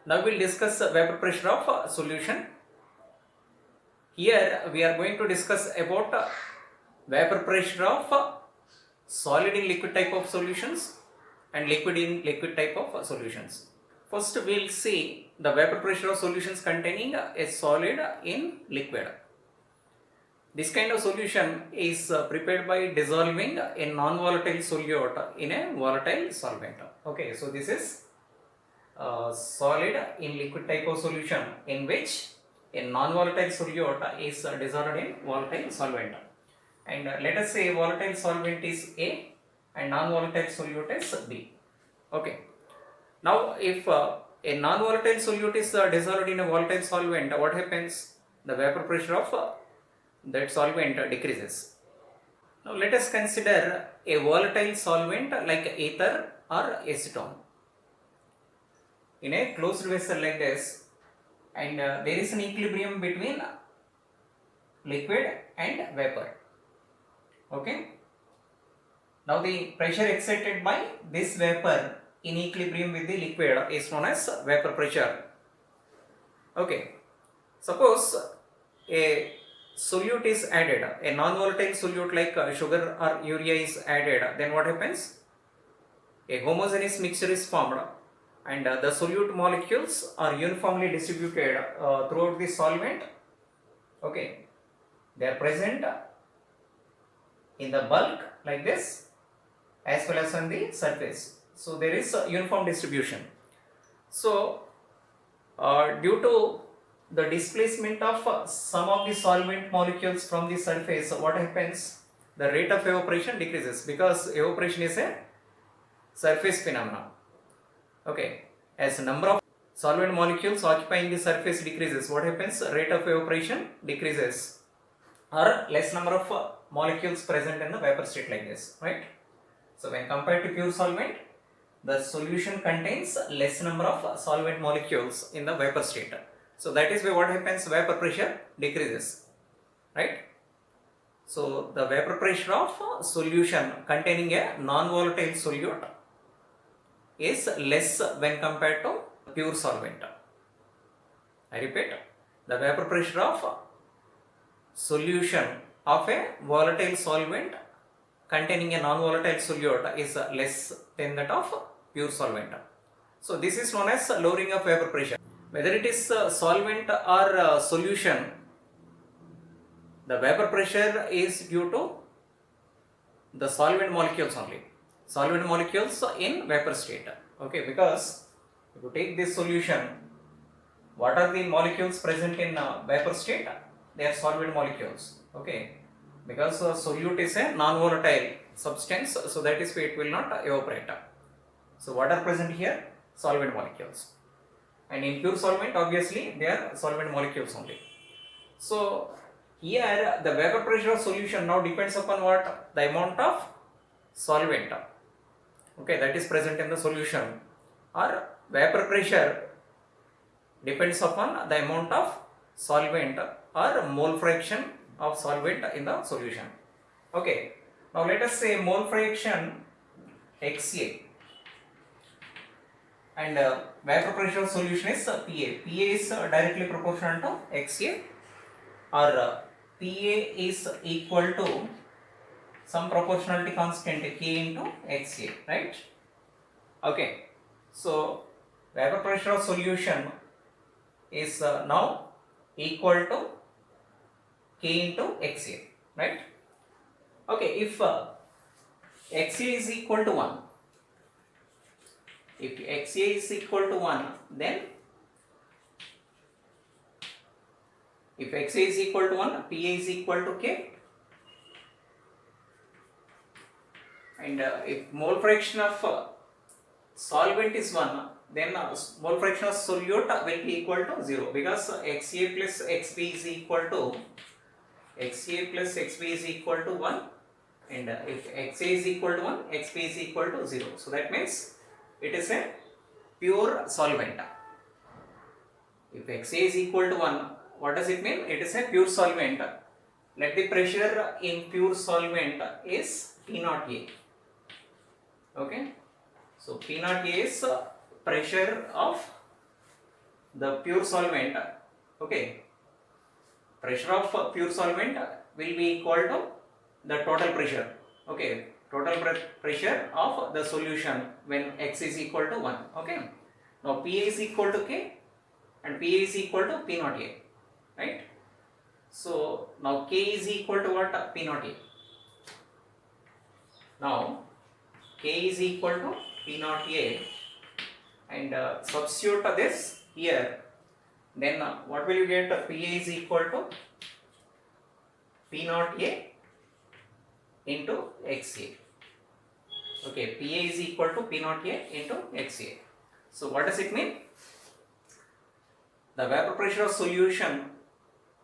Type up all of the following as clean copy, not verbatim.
Now we'll discuss vapor pressure of solution. Here we are going to discuss about vapor pressure of solid in liquid type of solutions and liquid in liquid type of solutions. First we'll see the vapor pressure of solutions containing a solid in liquid. This kind of solution is prepared by dissolving a non-volatile solute in a volatile solvent. Okay, so this is solid in liquid type of solution in which a non-volatile solute is dissolved in volatile solvent. And let us say volatile solvent is A and non-volatile solute is B. Okay. Now if a non-volatile solute is dissolved in a volatile solvent, what happens? The vapor pressure of that solvent decreases. Now let us consider a volatile solvent like ether or acetone in a closed vessel like this, and there is an equilibrium between liquid and vapor. Okay. Now the pressure exerted by this vapor in equilibrium with the liquid is known as vapor pressure. Okay. Suppose a solute is added, a non-volatile solute like sugar or urea is added, then what happens? A homogeneous mixture is formed and the solute molecules are uniformly distributed throughout the solvent. Okay, they are present in the bulk like this as well as on the surface. So there is a uniform distribution. So due to the displacement of some of the solvent molecules from the surface, what happens? The rate of evaporation decreases because evaporation is a surface phenomenon. Okay, as the number of solvent molecules occupying the surface decreases, what happens? Rate of evaporation decreases, or less number of molecules present in the vapor state like this, right? So when compared to pure solvent, the solution contains less number of solvent molecules in the vapor state. So that is why what happens? Vapor pressure decreases, right? So the vapor pressure of solution containing a non-volatile solute is less when compared to pure solvent. I repeat, the vapor pressure of solution of a volatile solvent containing a non-volatile solute is less than that of pure solvent. So this is known as lowering of vapor pressure. Whether it is solvent or solution, the vapor pressure is due to the solvent molecules only. Solvent molecules in vapor state. Okay, because if you take this solution, what are the molecules present in vapor state? They are solvent molecules. Okay, because solute is a non-volatile substance, so that is why it will not evaporate. So what are present here? Solvent molecules. And in pure solvent, obviously they are solvent molecules only. So here the vapor pressure of solution now depends upon what? The amount of solvent, okay, that is present in the solution, or vapor pressure depends upon the amount of solvent or mole fraction of solvent in the solution. Okay, now let us say mole fraction XA and vapor pressure of solution is PA. PA is directly proportional to XA, or PA is equal to some proportionality constant K into XA, right? Okay, so vapor pressure of solution is now equal to K into XA, right? Okay, if XA is equal to 1, if XA is equal to 1, then if XA is equal to 1, PA is equal to K, and if mole fraction of solvent is 1, then mole fraction of solute will be equal to 0, because XA plus XB is equal to XA plus XB is equal to 1, and if XA is equal to 1, XB is equal to 0. So that means it is a pure solvent. If XA is equal to 1, what does it mean? It is a pure solvent. Let the pressure in pure solvent is P naught A. Okay, so P naught A is pressure of the pure solvent, okay, pressure of pure solvent will be equal to the total pressure, okay, total pressure of the solution when x is equal to 1, okay. Now Pa is equal to K and Pa is equal to P naught A, right. So now K is equal to what? P naught A. Now K is equal to P naught A, and substitute this here, then what will you get? Pa is equal to P naught A into XA. Okay, Pa is equal to P naught A into XA. So what does it mean? The vapor pressure of solution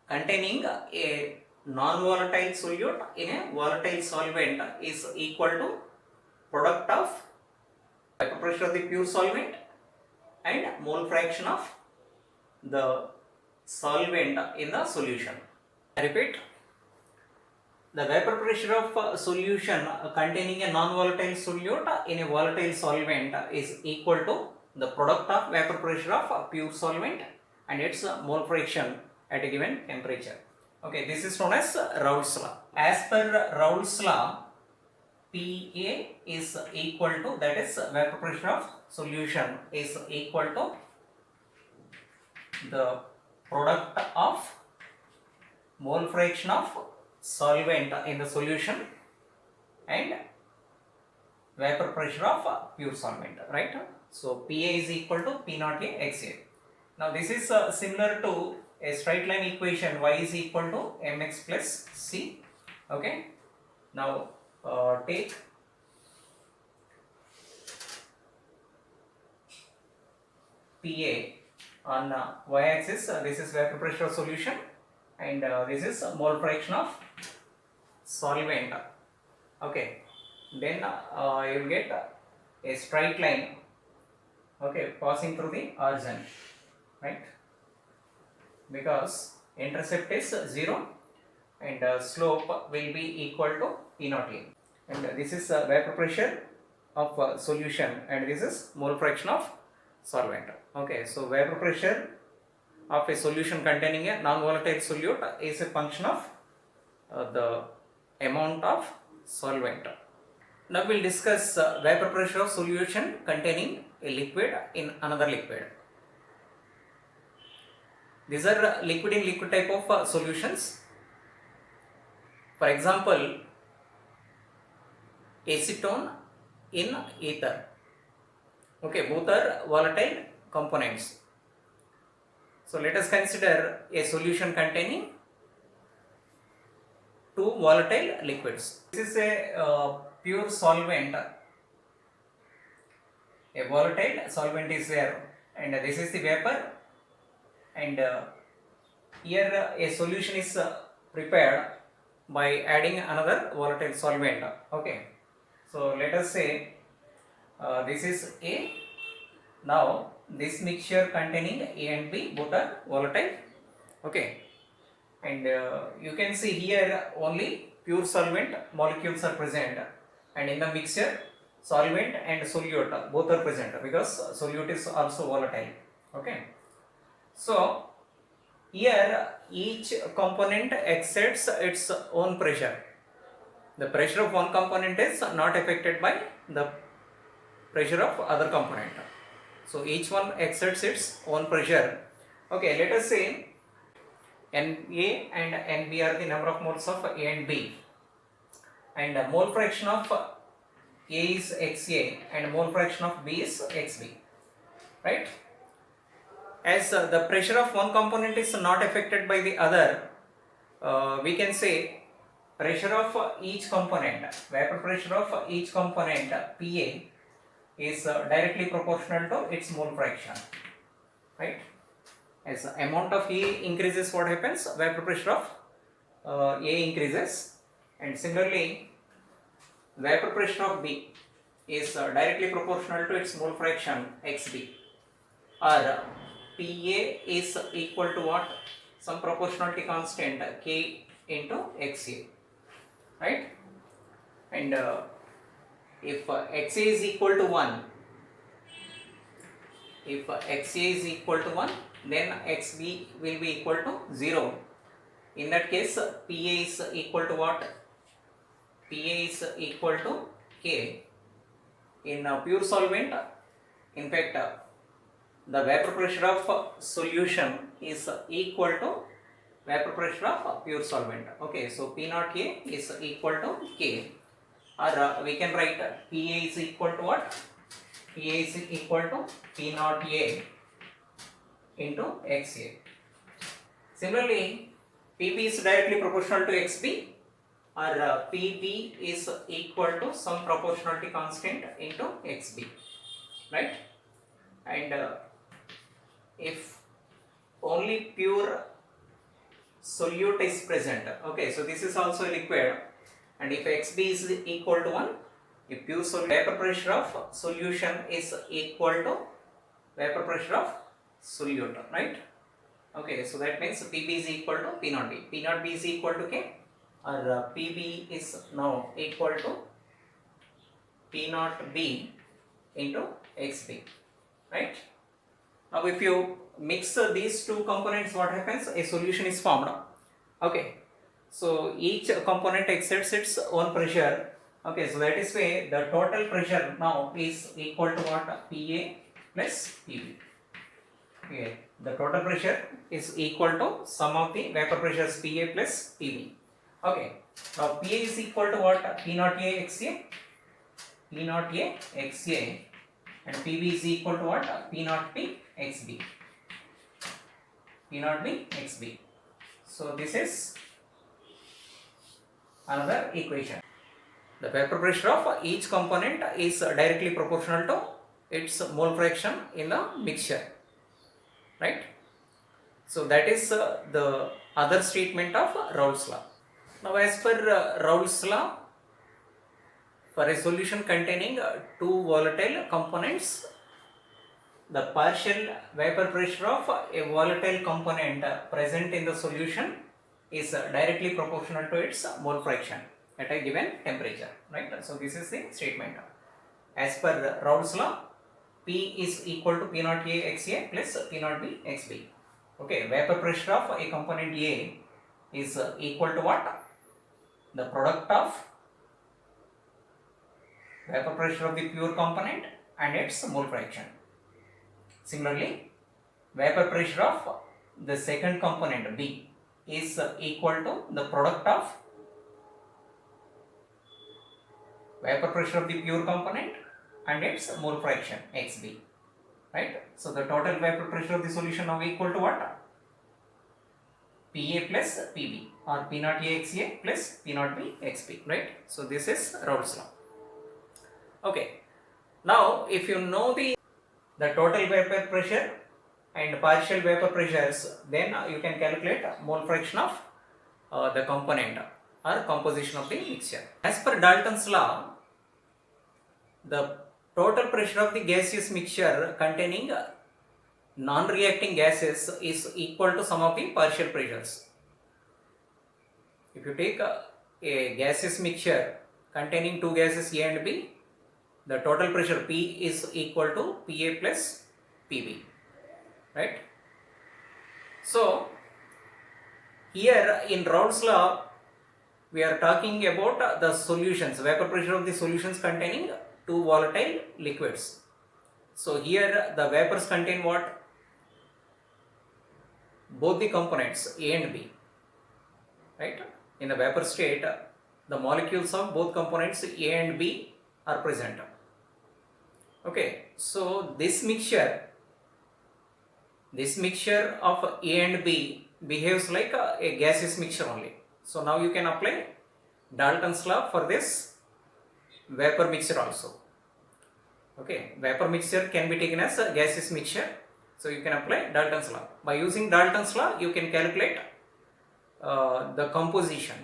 containing a non-volatile solute in a volatile solvent is equal to product of vapor pressure of the pure solvent and mole fraction of the solvent in the solution. I repeat, the vapor pressure of solution containing a non-volatile solute in a volatile solvent is equal to the product of vapor pressure of pure solvent and its mole fraction at a given temperature. Okay, this is known as Raoult's law. As per Raoult's law, Pa is equal to, that is vapor pressure of solution is equal to the product of mole fraction of solvent in the solution and vapor pressure of pure solvent, right. So Pa is equal to P naught A XA. Now this is similar to a straight line equation, y is equal to mx plus c, okay. Now take Pa on y-axis, this is vapor pressure of solution and this is mole fraction of solvent, okay. Then you will get a straight line, okay, passing through the origin, right, because intercept is 0 and slope will be equal to P naught A, and this is vapor pressure of solution and this is mole fraction of solvent, okay. So vapor pressure of a solution containing a non-volatile solute is a function of the amount of solvent. Now we will discuss vapor pressure of solution containing a liquid in another liquid. These are liquid in liquid type of solutions. For example, acetone in ether. Okay, both are volatile components. So let us consider a solution containing two volatile liquids. This is a pure solvent. A volatile solvent is there, and this is the vapor, and here a solution is prepared by adding another volatile solvent, okay. So let us say this is A. Now this mixture containing A and B both are volatile, okay, and you can see here only pure solvent molecules are present, and in the mixture solvent and solute both are present because solute is also volatile, okay. So here each component exerts its own pressure. The pressure of one component is not affected by the pressure of other component. So each one exerts its own pressure. Okay, let us say Na and Nb are the number of moles of A and B, and mole fraction of A is Xa and mole fraction of B is Xb, right. As the pressure of one component is not affected by the other, we can say pressure of each component, vapor pressure of each component Pa is directly proportional to its mole fraction, right. As the amount of A increases, what happens? Vapor pressure of A increases, and similarly vapor pressure of B is directly proportional to its mole fraction Xb, or Pa is equal to what? Some proportionality constant K into Xa, right. And if Xa is equal to 1, if XA is equal to 1, then XB will be equal to 0. In that case, PA is equal to what? PA is equal to K. In pure solvent, in fact, the vapor pressure of solution is equal to vapor pressure of pure solvent. Okay, so P naught A is equal to K. Or we can write PA is equal to what? PA is equal to P naught A into XA. Similarly, PB is directly proportional to XB, or PB is equal to some proportionality constant into XB, right? And if only pure solute is present, okay, so this is also a liquid, and if XB is equal to 1, if pure vapor pressure of solution is equal to vapor pressure of solute, right? Okay, so that means PB is equal to P naught B. P naught B is equal to K, or PB is now equal to P naught B into XB, right? Now if you mix these two components, what happens? A solution is formed. Okay, so each component exerts its own pressure. Okay, so that is why the total pressure now is equal to what? PA plus PB. Okay, the total pressure is equal to sum of the vapor pressures PA plus PB. Okay, now PA is equal to what? P naught A XA, P naught A XA, and PB is equal to what? P naught B XB, P naught B XB. So this is another equation. The vapor pressure of each component is directly proportional to its mole fraction in the mixture, right? So that is the other statement of Raoult's law. Now as per Raoult's law, for a solution containing two volatile components, the partial vapor pressure of a volatile component present in the solution is directly proportional to its mole fraction at a given temperature, right? So this is the statement. As per Raoult's law, P is equal to P naught A XA plus P naught B XB. Okay, vapor pressure of a component A is equal to what? The product of vapor pressure of the pure component and its mole fraction. Similarly, vapor pressure of the second component B is equal to the product of vapor pressure of the pure component and its mole fraction XB, right? So the total vapor pressure of the solution now equal to what? PA plus PB, or P naught A XA plus P naught B XB, right? So this is Raoult's law. Okay, now if you know the total vapor pressure and partial vapor pressures, then you can calculate mole fraction of the component or composition of the mixture. As per Dalton's law, the total pressure of the gaseous mixture containing non-reacting gases is equal to sum of the partial pressures. If you take a gaseous mixture containing two gases A and B, the total pressure P is equal to PA plus PB, right? So here in Raoult's law, we are talking about the solutions, vapor pressure of the solutions containing two volatile liquids. So here the vapors contain what? Both the components A and B, right? In the vapor state, the molecules of both components A and B are present. Okay, so this mixture of A and B behaves like a gaseous mixture only. So now you can apply Dalton's law for this vapor mixture also. Okay, vapor mixture can be taken as a gaseous mixture. So you can apply Dalton's law. By using Dalton's law, you can calculate the composition.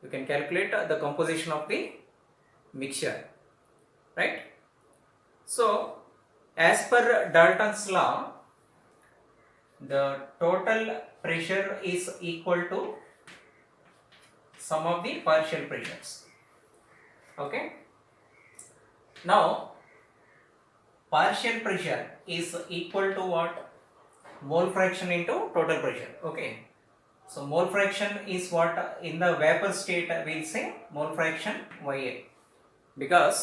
You can calculate the composition of the mixture, right? So as per Dalton's law, the total pressure is equal to sum of the partial pressures. Okay. Now partial pressure is equal to what? Mole fraction into total pressure. Okay, so mole fraction is what? In the vapor state we'll say mole fraction Ya, because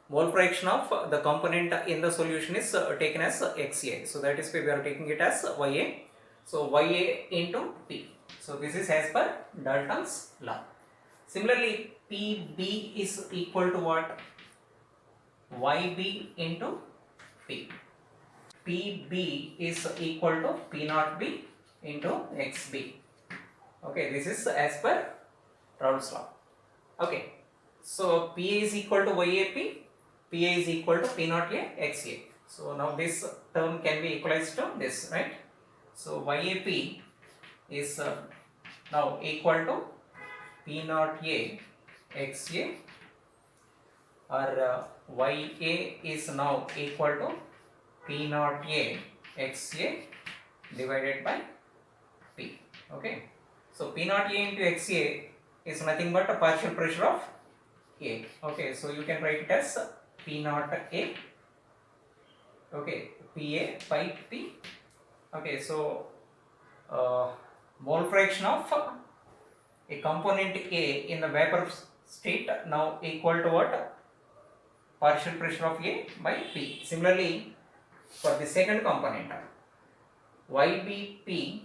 mole fraction of the component in the solution is taken as Xa, so that is why we are taking it as Ya. So Ya into P, so this is as per Dalton's law. Similarly, Pb is equal to what? Yb into P. Pb is equal to P naught B into Xb. Okay, this is as per Raoult's law. Okay, so Pa is equal to Yap, Pa is equal to P naught A Xa. So now this term can be equalized to this, right? So Yap is now equal to P naught A Xa, or Ya is now equal to P naught A Xa divided by P. Okay, so P naught A into Xa is nothing but a partial pressure of A. Okay, so you can write it as P naught A. Okay, Pa by P. Okay, so mole fraction of a component A in the vapor state now equal to what? Partial pressure of A by P. Similarly, for the second component, Ybp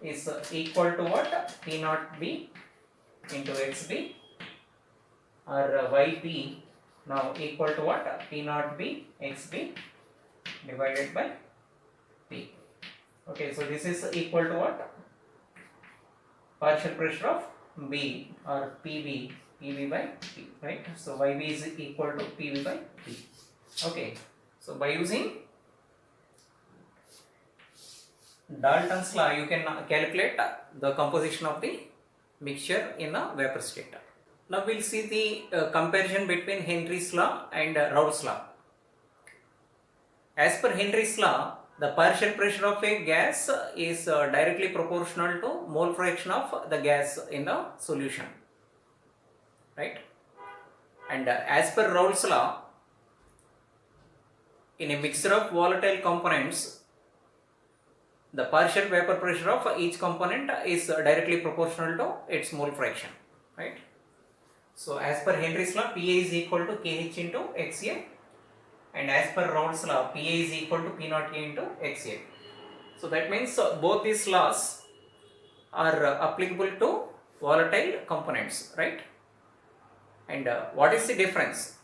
is equal to what? P naught B into Xb, or Yb now equal to what? P naught B Xb divided by P. Okay, so this is equal to what? Partial pressure of B, or Pb by P, right? So Yb is equal to Pb by P. Okay, so by using Dalton's law, you can calculate the composition of the mixture in a vapor state. Now we'll see the comparison between Henry's law and Raoult's law. As per Henry's law, the partial pressure of a gas is directly proportional to mole fraction of the gas in the solution, right? And as per Raoult's law, in a mixture of volatile components, the partial vapor pressure of each component is directly proportional to its mole fraction, right? So as per Henry's law, Pa is equal to Kh into Xa, and as per Raoult's law, Pa is equal to P naught A into Xa. So that means both these laws are applicable to volatile components, right? And what is the difference?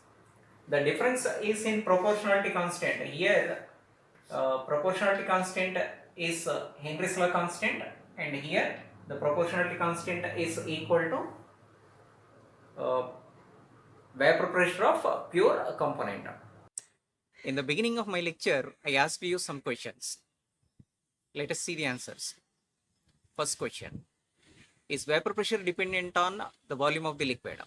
The difference is in proportionality constant. Here proportionality constant is Henry's law constant, and here the proportionality constant is equal to vapor pressure of pure component. In the beginning of my lecture, I asked you some questions. Let us see the answers. First question: is vapor pressure dependent on the volume of the liquid?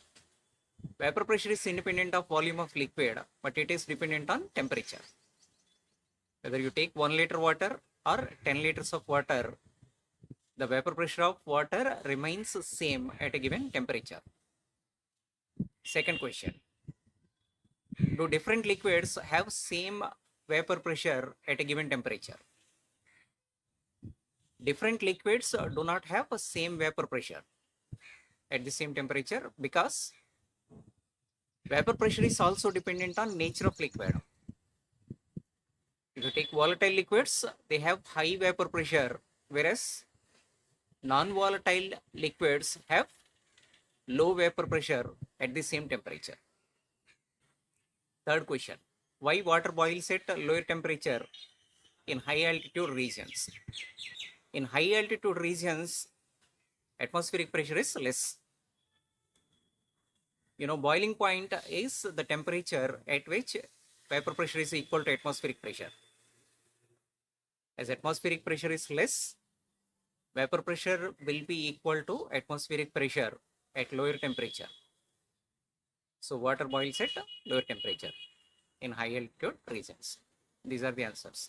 Vapor pressure is independent of volume of liquid, but it is dependent on temperature. Whether you take 1 liter water or 10 liters of water, the vapor pressure of water remains same at a given temperature. Second question: do different liquids have same vapor pressure at a given temperature? Different liquids do not have a same vapor pressure at the same temperature, because vapor pressure is also dependent on nature of liquid. If you take volatile liquids, they have high vapor pressure, whereas non-volatile liquids have low vapor pressure at the same temperature. Third question: why water boils at lower temperature in high altitude regions? In high altitude regions, atmospheric pressure is less. Boiling point is the temperature at which vapor pressure is equal to atmospheric pressure. As atmospheric pressure is less, vapor pressure will be equal to atmospheric pressure at lower temperature. So water boils at lower temperature in high altitude regions. These are the answers.